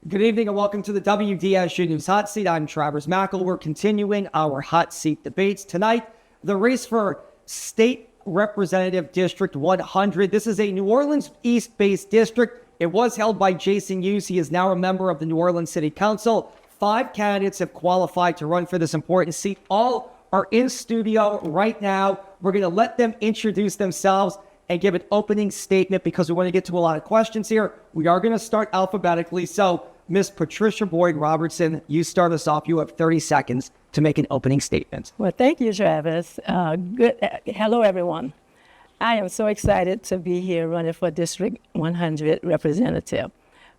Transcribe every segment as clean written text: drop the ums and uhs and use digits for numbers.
Good evening and welcome to the WDSU News Hot Seat. I'm Travers Mackle. We're continuing our hot seat debates. Tonight, the race for State Representative District 100. This is a New Orleans East-based district. It was held by Jason Hughes. He is now a member of the New Orleans City Council. 5 candidates have qualified to run for this important seat. All are in studio right now. We're going to let them introduce themselves and give an opening statement because we want to get to a lot of questions here. We are going to start alphabetically. So, Miss Patricia Boyd Robertson, you start us off. You have 30 seconds to make an opening statement. Well, thank you, Travis. Hello, everyone. I am so excited to be here running for District 100 representative.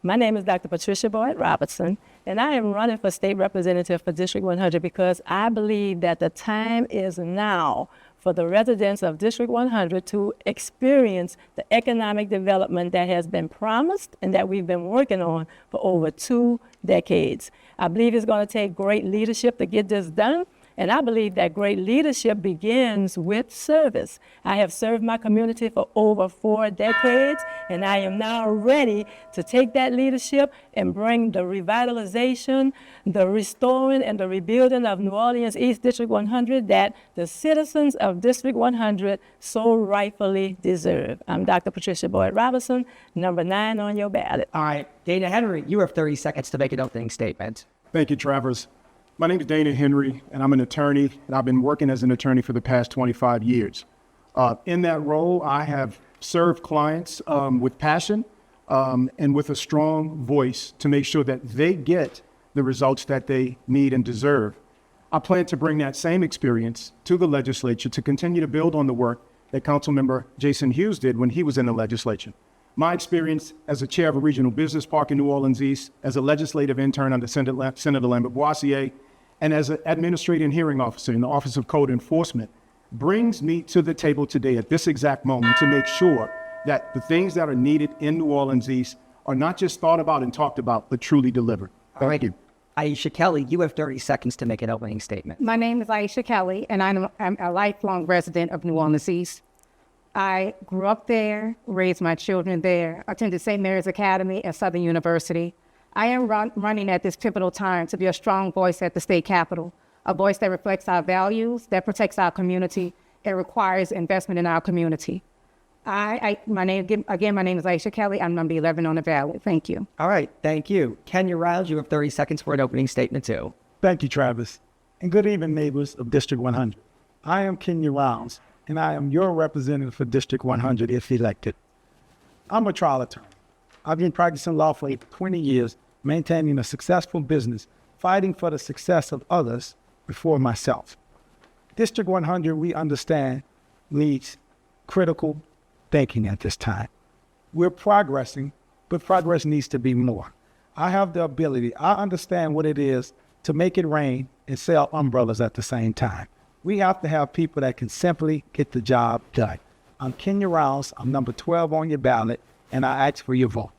My name is Dr. Patricia Boyd Robertson, and I am running for state representative for District 100 because I believe that the time is now for the residents of District 100 to experience the economic development that has been promised and that we've been working on for over 2 decades. I believe it's going to take great leadership to get this done, and I believe that great leadership begins with service. I have served my community for over 4 decades, and I am now ready to take that leadership and bring the revitalization, the restoring, and the rebuilding of New Orleans East District 100 that the citizens of District 100 so rightfully deserve. I'm Dr. Patricia Boyd Robertson, number 9 on your ballot. All right, Dana Henry, you have 30 seconds to make an opening statement. Thank you, Travers. My name is Dana Henry, and I'm an attorney, and I've been working as an attorney for the past 25 years. In that role, I have served clients with passion and with a strong voice to make sure that they get the results that they need and deserve. I plan to bring that same experience to the legislature to continue to build on the work that Councilmember Jason Hughes did when he was in the legislature. My experience as a chair of a regional business park in New Orleans East, as a legislative intern under Senator Lambert Boissier, and as an administrative and hearing officer in the Office of Code Enforcement, brings me to the table today at this exact moment to make sure that the things that are needed in New Orleans East are not just thought about and talked about, but truly delivered. Thank you. Aisha Kelly, you have 30 seconds to make an opening statement. My name is Aisha Kelly, and I'm a lifelong resident of New Orleans East. I grew up there, raised my children there, attended St. Mary's Academy and Southern University. I am running at this pivotal time to be a strong voice at the state capitol, a voice that reflects our values, that protects our community, and requires investment in our community. My name is Aisha Kelly. I'm number 11 on the ballot. Thank you. All right, thank you. Kenya Rounds, you have 30 seconds for an opening statement too. Thank you, Travis. And good evening, neighbors of District 100. I am Kenya Rounds, and I am your representative for District 100 if elected. I'm a trial attorney. I've been practicing law for 20 years, maintaining a successful business, fighting for the success of others before myself. District 100, we understand, needs critical thinking at this time. We're progressing, but progress needs to be more. I have the ability, I understand what it is to make it rain and sell umbrellas at the same time. We have to have people that can simply get the job done. I'm Kenya Rouse, I'm number 12 on your ballot, and I ask for your vote.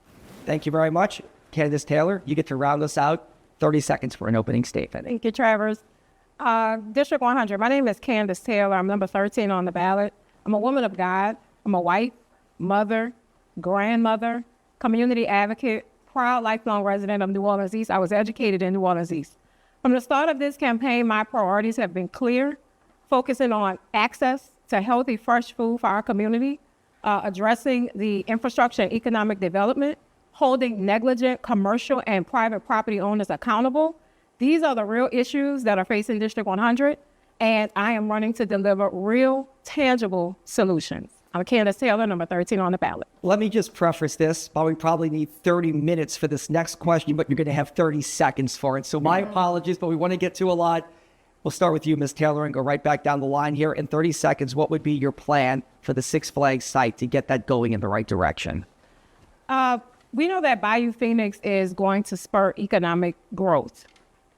Thank you very much. Candace Taylor, you get to round us out. 30 seconds for an opening statement. Thank you, Travers. District 100, my name is Candace Taylor. I'm number 13 on the ballot. I'm a woman of God. I'm a wife, mother, grandmother, community advocate, proud lifelong resident of New Orleans East. I was educated in New Orleans East. From the start of this campaign, my priorities have been clear, focusing on access to healthy, fresh food for our community, addressing the infrastructure and economic development, holding negligent commercial and private property owners accountable. These are the real issues that are facing District 100, and I am running to deliver real, tangible solutions. I'm Candace Taylor, number 13 on the ballot. Let me just preface this, while we probably need 30 minutes for this next question, but you're going to have 30 seconds for it. So my apologies, but we want to get to a lot. We'll start with you, Ms. Taylor, and go right back down the line here. In 30 seconds, what would be your plan for the Six Flags site to get that going in the right direction? We know that Bayou Phoenix is going to spur economic growth.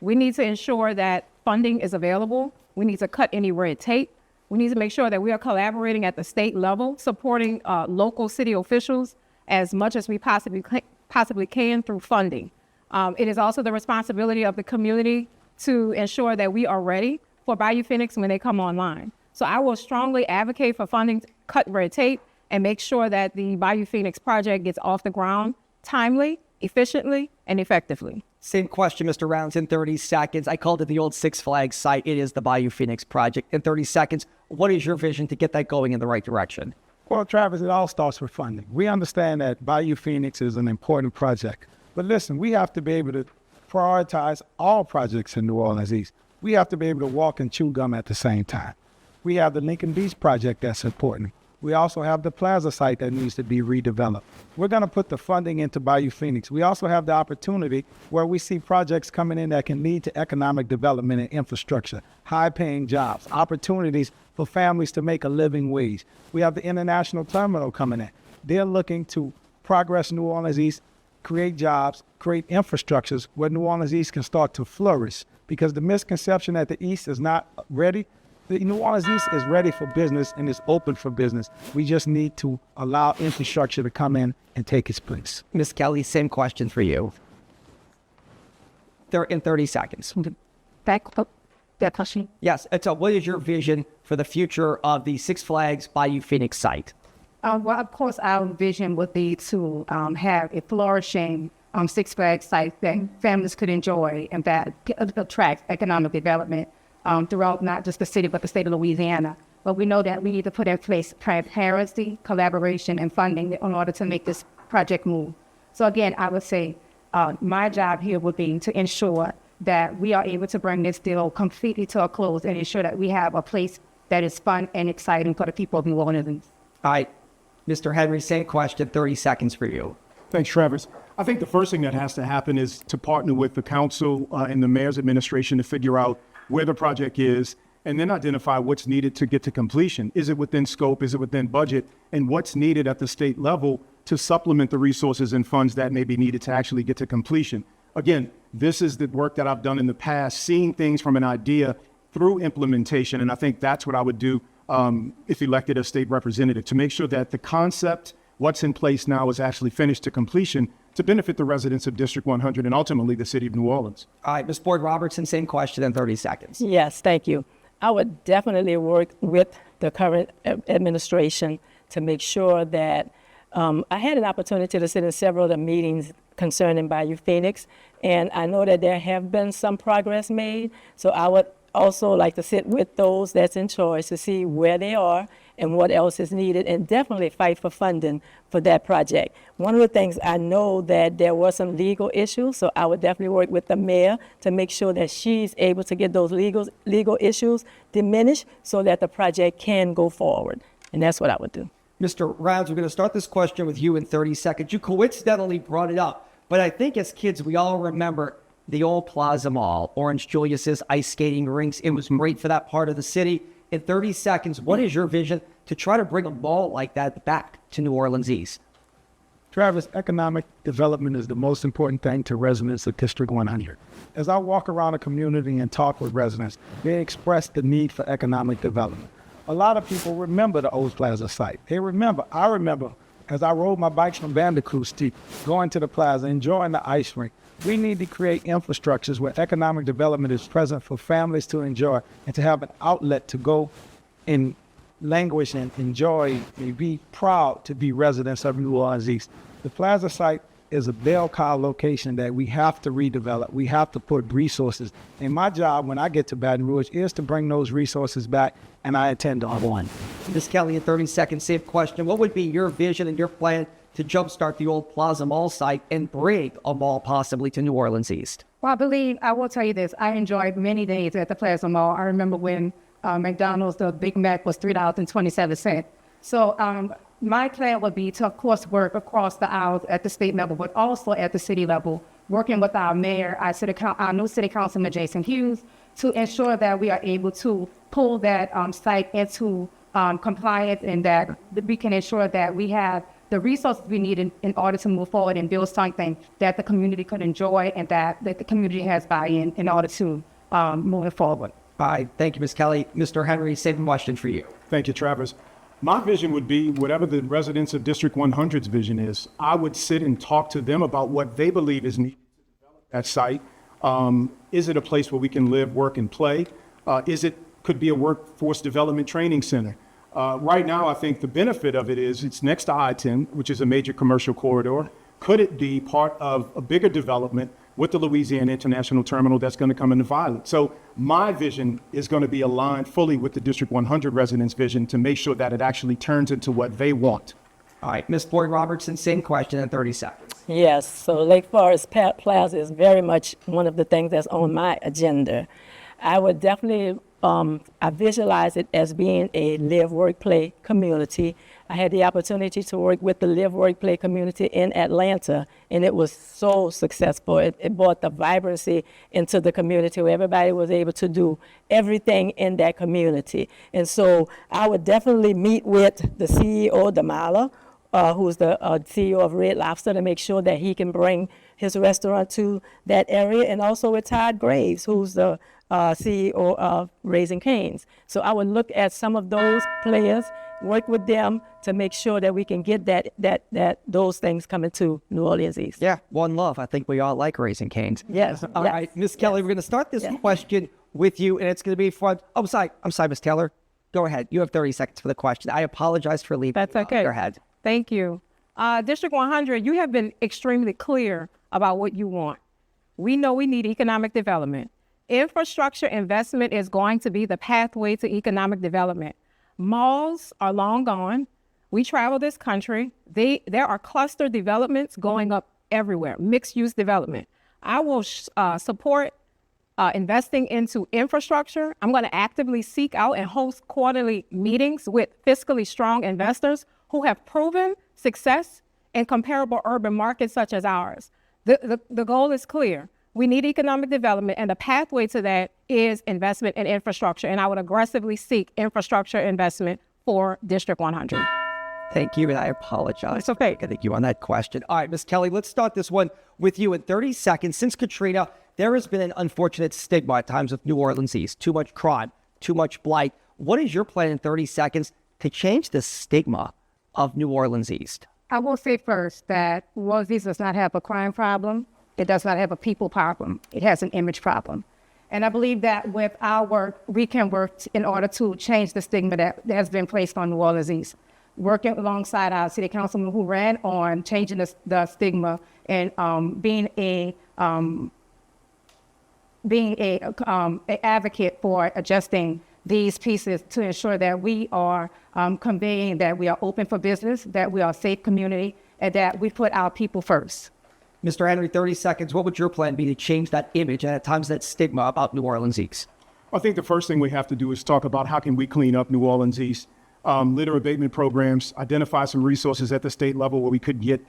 We need to ensure that funding is available. We need to cut any red tape. We need to make sure that we are collaborating at the state level, supporting local city officials as much as we possibly can through funding. It is also the responsibility of the community to ensure that we are ready for Bayou Phoenix when they come online. So I will strongly advocate for funding, cut red tape, and make sure that the Bayou Phoenix project gets off the ground timely efficiently, and effectively. Same question, Mr. Rounds, in 30 seconds. I called it the old Six Flags site. It is the Bayou Phoenix project. In 30 seconds, what is your vision to get that going in the right direction? Well, Travis, it all starts with funding. We understand that Bayou Phoenix is an important project. But listen, we have to be able to prioritize all projects in New Orleans East. We have to be able to walk and chew gum at the same time. We have the Lincoln Beach project that's important. We also have the Plaza site that needs to be redeveloped. We're going to put the funding into Bayou Phoenix. We also have the opportunity where we see projects coming in that can lead to economic development and infrastructure, high-paying jobs, opportunities for families to make a living wage. We have the international terminal coming in. They're looking to progress New Orleans East, create jobs, create infrastructures where New Orleans East can start to flourish, because the misconception that the East is not ready. The New Orleans East is ready for business and is open for business. We just need to allow infrastructure to come in and take its place. Ms. Kelly, same question for you. In 30 seconds. That question. Yes, and so what is your vision for the future of the Six Flags Bayou Phoenix site? Well, of course, our vision would be to have a flourishing Six Flags site that families could enjoy and that attracts economic development throughout not just the city, but the state of Louisiana. But we know that we need to put in place transparency, collaboration, and funding in order to make this project move. So again, I would say my job here would be to ensure that we are able to bring this deal completely to a close and ensure that we have a place that is fun and exciting for the people of New Orleans. All right, Mr. Henry, same question, 30 seconds for you. Thanks, Travis. I think the first thing that has to happen is to partner with the council and the mayor's administration to figure out where the project is, and then identify what's needed to get to completion. Is it within scope? Is it within budget? And what's needed at the state level to supplement the resources and funds that may be needed to actually get to completion? Again, this is the work that I've done in the past, seeing things from an idea through implementation. And I think that's what I would do if elected as state representative, to make sure that the concept, what's in place now, is actually finished to completion to benefit the residents of District 100 and ultimately the city of New Orleans. All right, Ms. Boyd Robertson, same question in 30 seconds. Yes, thank you. I would definitely work with the current administration to make sure that I had an opportunity to sit in several of the meetings concerning Bayou Phoenix, and I know that there have been some progress made. So I would also like to sit with those that's in charge to see where they are and what else is needed, and definitely fight for funding for that project. One of the things, I know that there were some legal issues, so I would definitely work with the mayor to make sure that she's able to get those legal issues diminished so that the project can go forward. And that's what I would do. Mr. Rounds, we're going to start this question with you in 30 seconds. You coincidentally brought it up, but I think as kids, we all remember the old Plaza Mall, Orange Julius's ice skating rinks. It was great for that part of the city. In 30 seconds, what is your vision to try to bring a mall like that back to New Orleans East? Travis, economic development is the most important thing to residents of District 100. As I walk around the community and talk with residents, they express the need for economic development. A lot of people remember the old Plaza site. I remember as I rode my bikes from Vandercruz Street, going to the plaza, enjoying the ice rink. We need to create infrastructures where economic development is present for families to enjoy and to have an outlet to go and languish and enjoy and be proud to be residents of New Orleans East. The plaza site is a bell cow location that we have to redevelop. We have to put resources. And my job when I get to Baton Rouge is to bring those resources back, and I intend on one. Ms. Kelly, in 30 seconds, same question. What would be your vision and your plan to jumpstart the old Plaza Mall site and bring a mall possibly to New Orleans East? Well, I will tell you this. I enjoyed many days at the Plaza Mall. I remember when McDonald's, the Big Mac was $3.27. So my plan would be to, of course, work across the aisles at the state level, but also at the city level, working with our mayor, our new city councilman, Jason Hughes, to ensure that we are able to pull that site into compliance, and that we can ensure that we have the resources we need in order to move forward and build something that the community could enjoy, and that the community has buy-in in order to move it forward. All right, thank you, Ms. Kelly. Mr. Henry, same question for you. Thank you, Travis. My vision would be whatever the residents of District 100's vision is. I would sit and talk to them about what they believe is needed to develop that site. Is it a place where we can live, work, and play? Could be a workforce development training center. Right now, I think the benefit of it is it's next to I-10, which is a major commercial corridor. Could it be part of a bigger development with the Louisiana International Terminal that's going to come into violence? So my vision is going to be aligned fully with the District 100 residents' vision to make sure that it actually turns into what they want. All right, Ms. Boyd Robertson, same question in 30 seconds. Yes, so Lake Forest Plaza is very much one of the things that's on my agenda. I would definitely, I visualize it as being a live, work, play community. I had the opportunity to work with the live, work, play community in Atlanta, and it was so successful. It brought the vibrancy into the community where everybody was able to do everything in that community. And so I would definitely meet with the CEO, Damala, who's the CEO of Red Lobster, to make sure that he can bring his restaurant to that area, and also with Todd Graves, who's the CEO of Raising Cane's. So I would look at some of those players, work with them to make sure that we can get those things coming to New Orleans East. Yeah, one love. I think we all like Raising Cane's. Yes. All right, Ms. Kelly, we're going to start this question with you, and it's going to be fun. Oh, I'm sorry, Ms. Taylor. Go ahead. You have 30 seconds for the question. I apologize for leaving. That's okay. Go ahead. Thank you. District 100, you have been extremely clear about what you want. We know we need economic development. Infrastructure investment is going to be the pathway to economic development. Malls are long gone. We travel this country. There are cluster developments going up everywhere, mixed-use development. I will support investing into infrastructure. I'm going to actively seek out and host quarterly meetings with fiscally strong investors who have proven success in comparable urban markets such as ours. The goal is clear. We need economic development, and the pathway to that is investment in infrastructure, and I would aggressively seek infrastructure investment for District 100. Thank you, and I apologize. It's okay. I think you on that question. All right, Ms. Kelly, let's start this one with you in 30 seconds. Since Katrina, there has been an unfortunate stigma at times with New Orleans East. Too much crime, too much blight. What is your plan in 30 seconds to change the stigma of New Orleans East? I will say first that New Orleans East does not have a crime problem. It does not have a people problem. It has an image problem. And I believe that with our work, we can work in order to change the stigma that has been placed on New Orleans East. Working alongside our city councilman who ran on changing the stigma and being a advocate for adjusting these pieces to ensure that we are conveying that we are open for business, that we are a safe community, and that we put our people first. Mr. Henry, 30 seconds. What would your plan be to change that image and at times that stigma about New Orleans East? I think the first thing we have to do is talk about how can we clean up New Orleans East. Litter abatement programs, identify some resources at the state level where we could get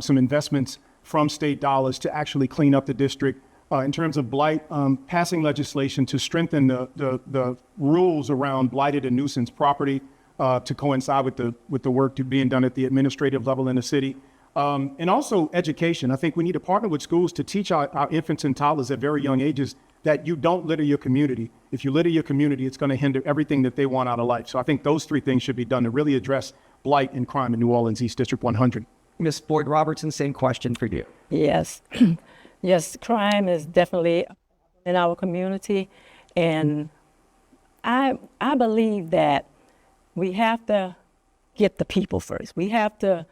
some investments from state dollars to actually clean up the district. In terms of blight, passing legislation to strengthen the rules around blighted and nuisance property to coincide with the work being done at the administrative level in the city. And also education. I think we need to partner with schools to teach our infants and toddlers at very young ages that you don't litter your community. If you litter your community, it's going to hinder everything that they want out of life. So I think those three things should be done to really address blight and crime in New Orleans East District 100. Ms. Boyd Robertson, same question for you. Yes. Yes, crime is definitely in our community. And I believe that we have to get the people first. We have to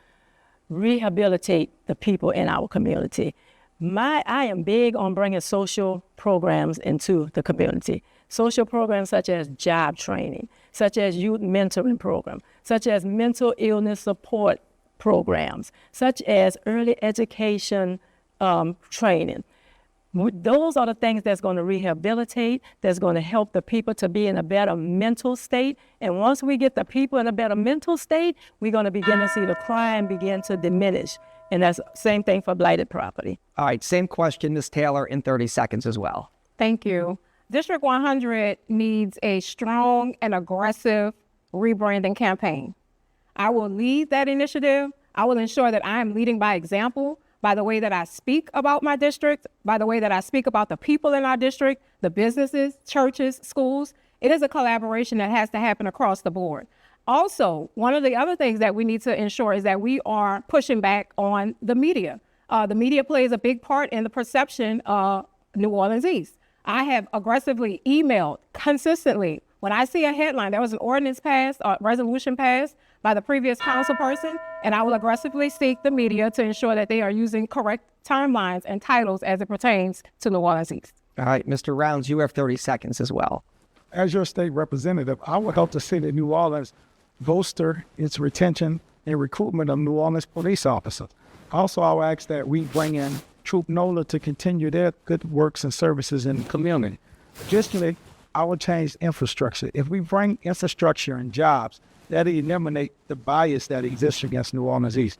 rehabilitate the people in our community. I am big on bringing social programs into the community. Social programs such as job training, such as youth mentoring program, such as mental illness support programs, such as early education training. Those are the things that's going to rehabilitate, that's going to help the people to be in a better mental state. And once we get the people in a better mental state, we're going to begin to see the crime begin to diminish. And that's the same thing for blighted property. All right, same question, Ms. Taylor, in 30 seconds as well. Thank you. District 100 needs a strong and aggressive rebranding campaign. I will lead that initiative. I will ensure that I am leading by example, by the way that I speak about my district, by the way that I speak about the people in our district, the businesses, churches, schools. It is a collaboration that has to happen across the board. Also, one of the other things that we need to ensure is that we are pushing back on the media. The media plays a big part in the perception of New Orleans East. I have aggressively emailed consistently. When I see a headline, there was an ordinance passed, a resolution passed by the previous council person, and I will aggressively seek the media to ensure that they are using correct timelines and titles as it pertains to New Orleans East. All right, Mr. Rounds, you have 30 seconds as well. As your state representative, I would help the city of New Orleans bolster its retention and recruitment of New Orleans police officers. Also, I would ask that we bring in Troop NOLA to continue their good works and services in the community. Additionally, I would change infrastructure. If we bring infrastructure and jobs, that'll eliminate the bias that exists against New Orleans East.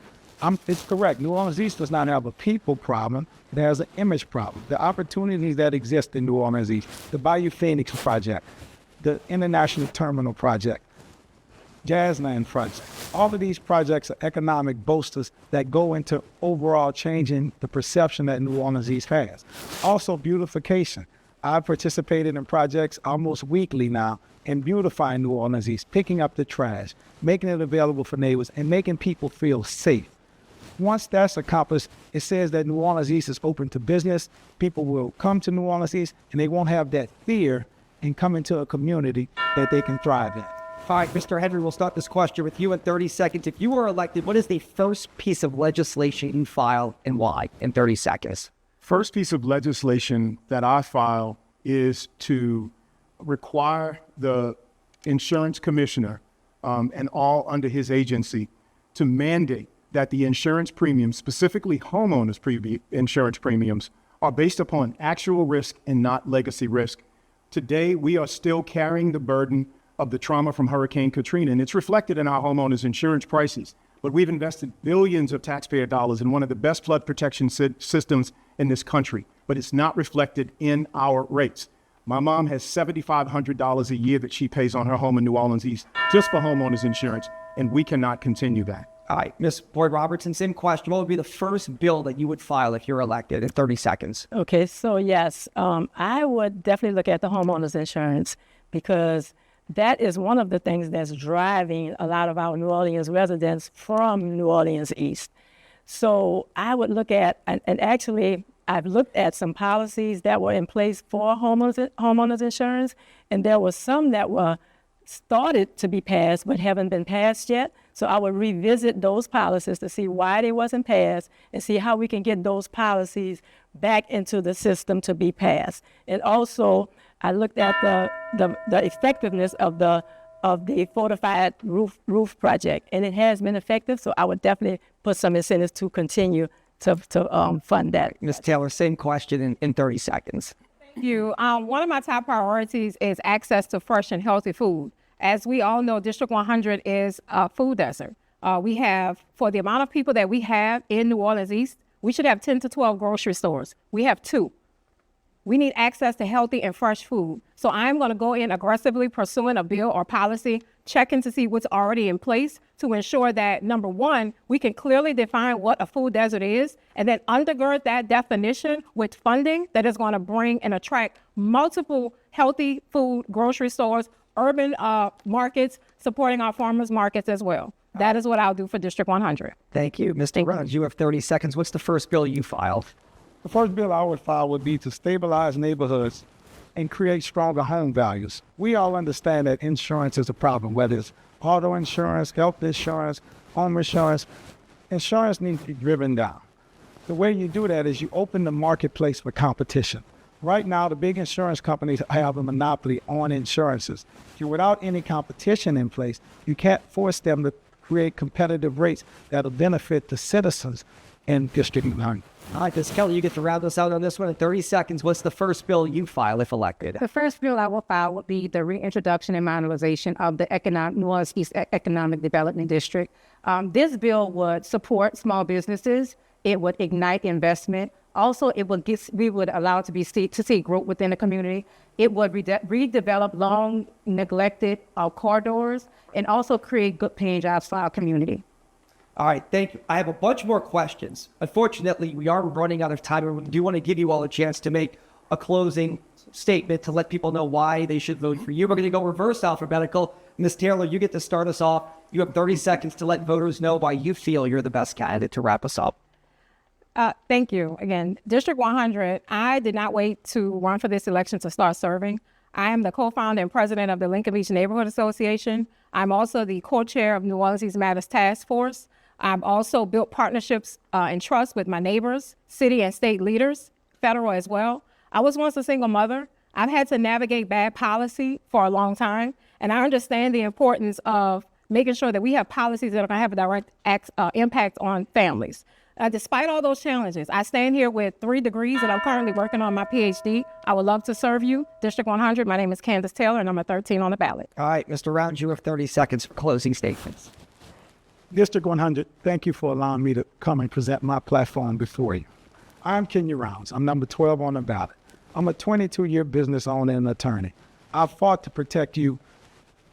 It's correct. New Orleans East does not have a people problem. It has an image problem. The opportunities that exist in New Orleans East, the Bayou Phoenix project, the International Terminal project, Jazzland project, all of these projects are economic boosters that go into overall changing the perception that New Orleans East has. Also, beautification. I've participated in projects almost weekly now in beautifying New Orleans East, picking up the trash, making it available for neighbors, and making people feel safe. Once that's accomplished, it says that New Orleans East is open to business. People will come to New Orleans East, and they won't have that fear and come into a community that they can thrive in. All right, Mr. Henry, we'll start this question with you in 30 seconds. If you were elected, what is the first piece of legislation you file and why in 30 seconds? First piece of legislation that I file is to require the insurance commissioner and all under his agency to mandate that the insurance premiums, specifically homeowners insurance premiums, are based upon actual risk and not legacy risk. Today, we are still carrying the burden of the trauma from Hurricane Katrina, and it's reflected in our homeowners insurance prices. But we've invested billions of taxpayer dollars in one of the best flood protection systems in this country, but it's not reflected in our rates. My mom has $7,500 a year that she pays on her home in New Orleans East just for homeowners insurance, and we cannot continue that. All right, Ms. Boyd Robertson, same question. What would be the first bill that you would file if you're elected in 30 seconds? Okay, so yes, I would definitely look at the homeowners insurance because that is one of the things that's driving a lot of our New Orleans residents from New Orleans East. So I would look at, and actually I've looked at some policies that were in place for homeowners insurance, and there were some that were started to be passed but haven't been passed yet. So I would revisit those policies to see why they wasn't passed and see how we can get those policies back into the system to be passed. And also, I looked at the effectiveness of the fortified roof project, and it has been effective. So I would definitely put some incentives to continue to fund that. Ms. Taylor, same question in 30 seconds. Thank you. One of my top priorities is access to fresh and healthy food. As we all know, District 100 is a food desert. We have, for the amount of people that we have in New Orleans East, we should have 10 to 12 grocery stores. We have 2. We need access to healthy and fresh food. So I'm going to go in aggressively pursuing a bill or policy, checking to see what's already in place to ensure that, number one, we can clearly define what a food desert is, and then undergird that definition with funding that is going to bring and attract multiple healthy food grocery stores, urban markets, supporting our farmers markets as well. That is what I'll do for District 100. Thank you. Mr. Rounds, you have 30 seconds. What's the first bill you filed? The first bill I would file would be to stabilize neighborhoods and create stronger home values. We all understand that insurance is a problem, whether it's auto insurance, health insurance, home insurance. Insurance needs to be driven down. The way you do that is you open the marketplace for competition. Right now, the big insurance companies have a monopoly on insurances. Without any competition in place, you can't force them to create competitive rates that'll benefit the citizens in District 100. All right, Ms. Kelly, you get to round us out on this one in 30 seconds. What's the first bill you file if elected? The first bill I will file would be the reintroduction and modernization of the New Orleans East Economic Development District. This bill would support small businesses. It would ignite investment. Also, we would allow to see growth within the community. It would redevelop long neglected corridors and also create good paying jobs for our community. All right, thank you. I have a bunch more questions. Unfortunately, we are running out of time, and we do want to give you all a chance to make a closing statement to let people know why they should vote for you. We're going to go reverse alphabetical. Ms. Taylor, you get to start us off. You have 30 seconds to let voters know why you feel you're the best candidate to wrap us up. Thank you. Again, District 100, I did not wait to run for this election to start serving. I am the co-founder and president of the Lincoln Beach Neighborhood Association. I'm also the co-chair of New Orleans East Matters Task Force. I've also built partnerships and trust with my neighbors, city and state leaders, federal as well. I was once a single mother. I've had to navigate bad policy for a long time, and I understand the importance of making sure that we have policies that are going to have a direct impact on families. Despite all those challenges, I stand here with 3 degrees and I'm currently working on my PhD. I would love to serve you. District 100, my name is Candace Taylor, number 13 on the ballot. All right, Mr. Rounds, you have 30 seconds for closing statements. District 100, thank you for allowing me to come and present my platform before you. I'm Kenya Rounds. I'm number 12 on the ballot. I'm a 22-year business owner and attorney. I've fought to protect you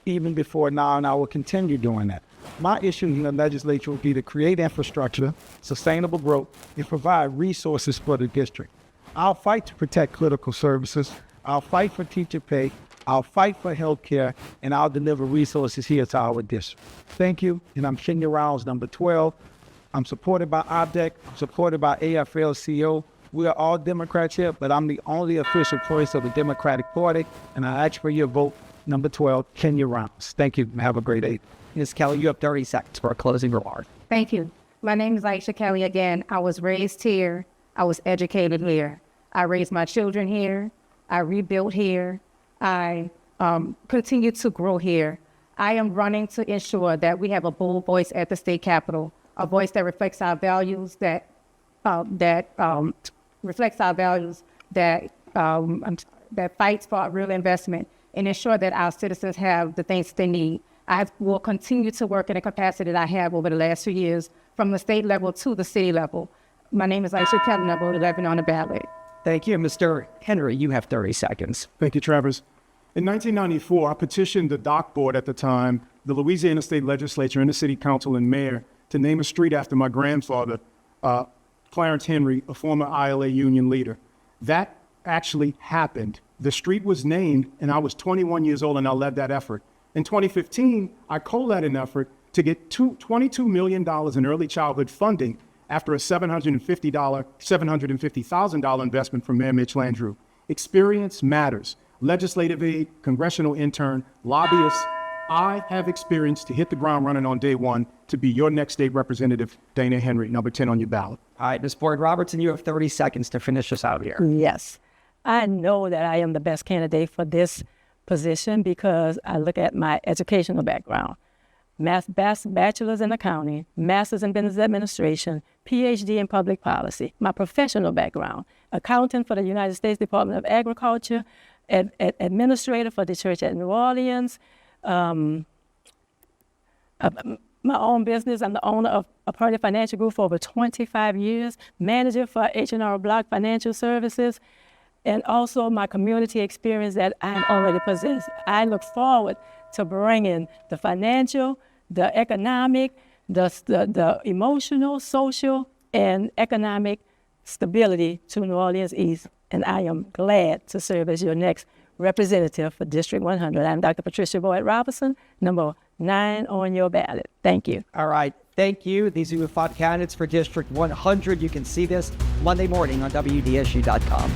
even before now, and I will continue doing that. My issue in the legislature will be to create infrastructure, sustainable growth, and provide resources for the district. I'll fight to protect critical services. I'll fight for teacher pay. I'll fight for health care, and I'll deliver resources here to our district. Thank you, and I'm Kenya Rounds, number 12. I'm supported by OPDEC. I'm supported by AFL-CIO. We are all Democrats here, but I'm the only official choice of the Democratic Party, and I ask for your vote, number 12, Kenya Rounds. Thank you, and have a great day. Ms. Kelly, you have 30 seconds for a closing remark. Thank you. My name is Aisha Kelly again. I was raised here. I was educated here. I raised my children here. I rebuilt here. I continue to grow here. I am running to ensure that we have a bold voice at the state capitol, a voice that reflects our values, that fights for real investment and ensure that our citizens have the things they need. I will continue to work in a capacity that I have over the last few years, from the state level to the city level. My name is Aisha Kelly, number 11 on the ballot. Thank you. Mr. Henry, you have 30 seconds. Thank you, Travers. In 1994, I petitioned the dock board at the time, the Louisiana State Legislature and the City Council and Mayor to name a street after my grandfather, Clarence Henry, a former ILA union leader. That actually happened. The street was named, and I was 21 years old, and I led that effort. In 2015, I co-led an effort to get $22 million in early childhood funding after a $750,000 investment from Mayor Mitch Landrieu. Experience matters. Legislative aide, congressional intern, lobbyists. I have experience to hit the ground running on day one to be your next state representative, Dana Henry, number 10 on your ballot. All right, Ms. Boyd Robertson, you have 30 seconds to finish us out here. Yes, I know that I am the best candidate for this position because I look at my educational background. Bachelor's in accounting, master's in business administration, PhD in public policy. My professional background, accountant for the United States Department of Agriculture, administrator for the church at New Orleans, my own business. I'm the owner of a Purdy Financial Group for over 25 years, manager for H&R Block Financial Services, and also my community experience that I already possess. I look forward to bringing the financial, the economic, the emotional, social, and economic stability to New Orleans East. And I am glad to serve as your next representative for District 100. I'm Dr. Patricia Boyd Robertson, number 9 on your ballot. Thank you. All right, thank you. These are your 5 candidates for District 100. You can see this Monday morning on WDSU.com.